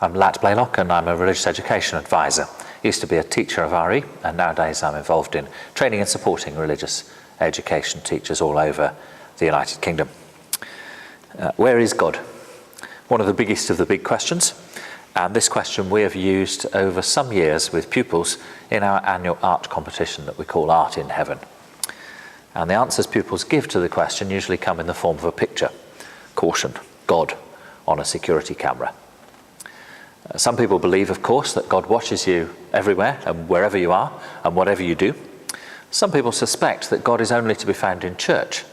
I'm Lat Blaylock and I'm a religious education advisor. Used to be a teacher of RE and nowadays I'm involved in training and supporting religious education teachers all over the United Kingdom. Where is God? One of the biggest of the big questions, and this question we have used over some years with pupils in our annual art competition that we call Art in Heaven. And the answers pupils give to the question usually come in the form of a picture. Caution, God on a security camera. Some people believe, of course, that God watches you everywhere and wherever you are and whatever you do. Some people suspect that God is only to be found in church.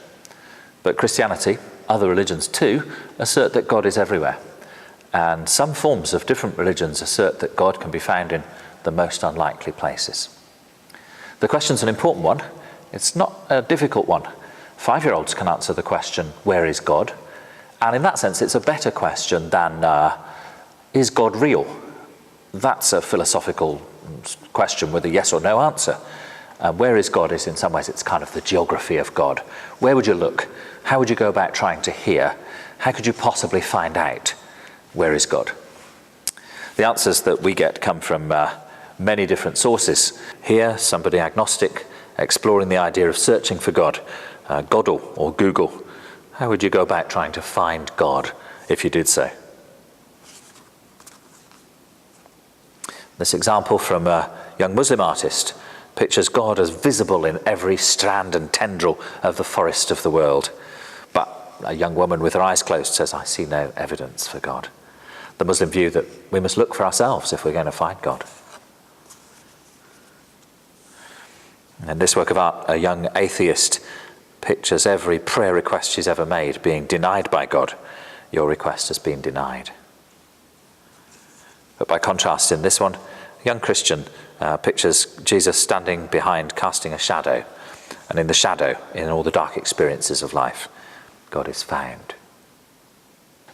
But Christianity, other religions too, assert that God is everywhere. And some forms of different religions assert that God can be found in the most unlikely places. The question's an important one. It's not a difficult one. 5-year-olds can answer the question, where is God? And in that sense, it's a better question than, is God real? That's a philosophical question with a yes or no answer. Where is God is in some ways, it's kind of the geography of God. Where would you look? How would you go about trying to hear? How could you possibly find out where is God? The answers that we get come from many different sources. Here, somebody agnostic, exploring the idea of searching for God. Godel or Google. How would you go about trying to find God if you did so? This example from a young Muslim artist pictures God as visible in every strand and tendril of the forest of the world. But a young woman with her eyes closed says, I see no evidence for God. The Muslim view that we must look for ourselves if we're going to find God. In this work of art, a young atheist pictures every prayer request she's ever made being denied by God. Your request has been denied. But by contrast, in this one, a young Christian pictures Jesus standing behind, casting a shadow. And in the shadow, in all the dark experiences of life, God is found.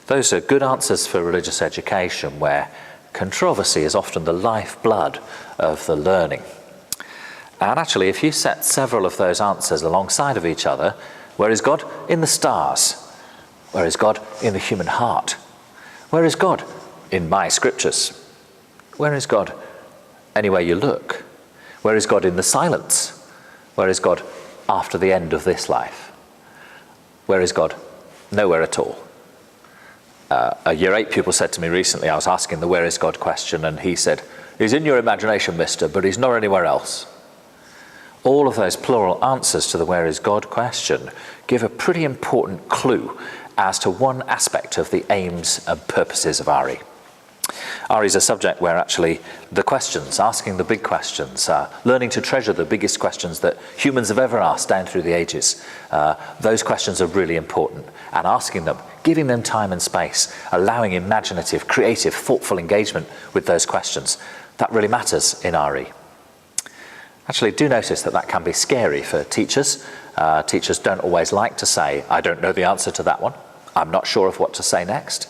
Those are good answers for religious education, where controversy is often the lifeblood of the learning. And actually, if you set several of those answers alongside of each other, where is God? In the stars. Where is God? In the human heart. Where is God? In my scriptures. Where is God? Anywhere you look. Where is God in the silence? Where is God after the end of this life? Where is God? Nowhere at all. A year 8 pupil said to me recently, I was asking the where is God question, and he said, he's in your imagination, mister, but he's not anywhere else. All of those plural answers to the where is God question give a pretty important clue as to one aspect of the aims and purposes of RE. RE is a subject where actually the questions, asking the big questions, learning to treasure the biggest questions that humans have ever asked down through the ages, those questions are really important. And asking them, giving them time and space, allowing imaginative, creative, thoughtful engagement with those questions, that really matters in RE. Actually, do notice that that can be scary for teachers. Teachers don't always like to say, I don't know the answer to that one. I'm not sure of what to say next.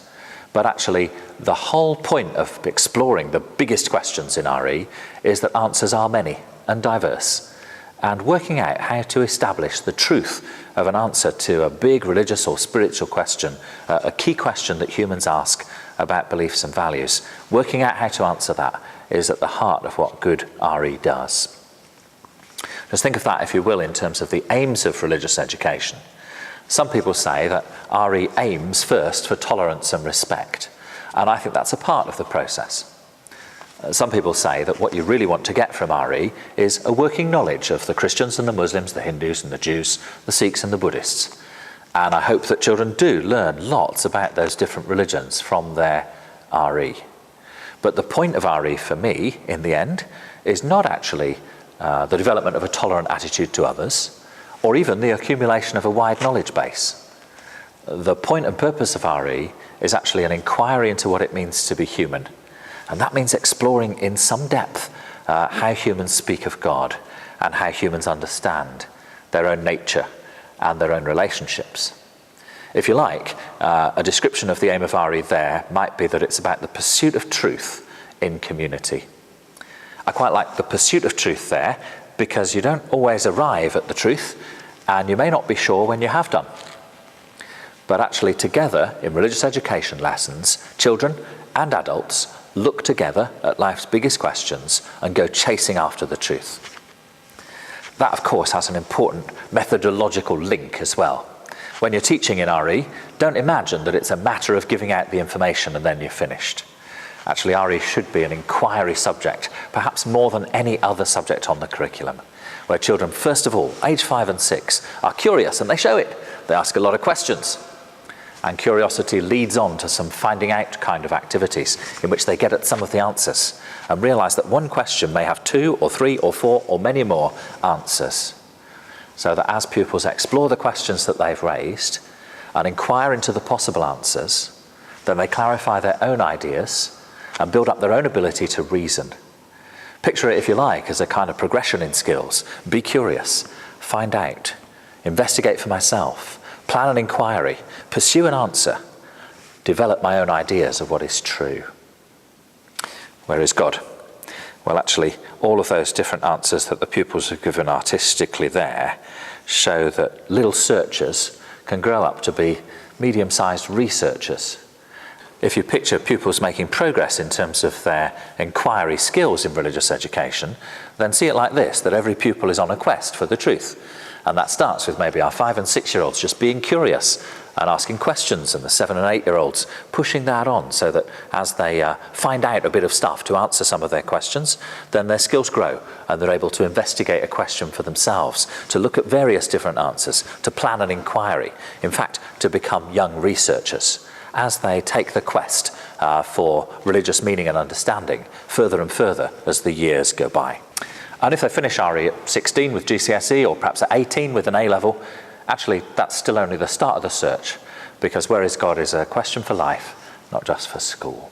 But actually, the whole point of exploring the biggest questions in RE is that answers are many and diverse. And working out how to establish the truth of an answer to a big religious or spiritual question, a key question that humans ask about beliefs and values, working out how to answer that is at the heart of what good RE does. Just think of that, if you will, in terms of the aims of religious education. Some people say that RE aims first for tolerance and respect, and I think that's a part of the process. Some people say that what you really want to get from RE is a working knowledge of the Christians and the Muslims, the Hindus and the Jews, the Sikhs and the Buddhists. And I hope that children do learn lots about those different religions from their RE. But the point of RE for me, in the end, is not actually the development of a tolerant attitude to others, or even the accumulation of a wide knowledge base. The point and purpose of RE is actually an inquiry into what it means to be human. And that means exploring in some depth how humans speak of God and how humans understand their own nature and their own relationships. If you like, a description of the aim of RE there might be that it's about the pursuit of truth in community. I quite like the pursuit of truth there because you don't always arrive at the truth and you may not be sure when you have done. But actually together in religious education lessons, children and adults look together at life's biggest questions and go chasing after the truth. That, of course, has an important methodological link as well. When you're teaching in RE, don't imagine that it's a matter of giving out the information and then you're finished. Actually, RE should be an inquiry subject, perhaps more than any other subject on the curriculum, where children, first of all, age 5 and 6, are curious and they show it. They ask a lot of questions. And curiosity leads on to some finding out kind of activities in which they get at some of the answers and realise that one question may have 2 or 3 or 4 or many more answers. So that as pupils explore the questions that they've raised and inquire into the possible answers, then they clarify their own ideas and build up their own ability to reason. Picture it, if you like, as a kind of progression in skills. Be curious, find out, investigate for myself, plan an inquiry, pursue an answer, develop my own ideas of what is true. Where is God? Well, actually, all of those different answers that the pupils have given artistically there show that little searchers can grow up to be medium-sized researchers. If you picture pupils making progress in terms of their inquiry skills in religious education, then see it like this, that every pupil is on a quest for the truth. And that starts with maybe our 5 and 6-year-olds just being curious and asking questions, and the 7 and 8-year-olds pushing that on so that as they find out a bit of stuff to answer some of their questions, then their skills grow and they're able to investigate a question for themselves, to look at various different answers, to plan an inquiry, in fact, to become young researchers as they take the quest for religious meaning and understanding further and further as the years go by. And if they finish RE at 16 with GCSE, or perhaps at 18 with an A-level, actually that's still only the start of the search, because where is God is a question for life, not just for school.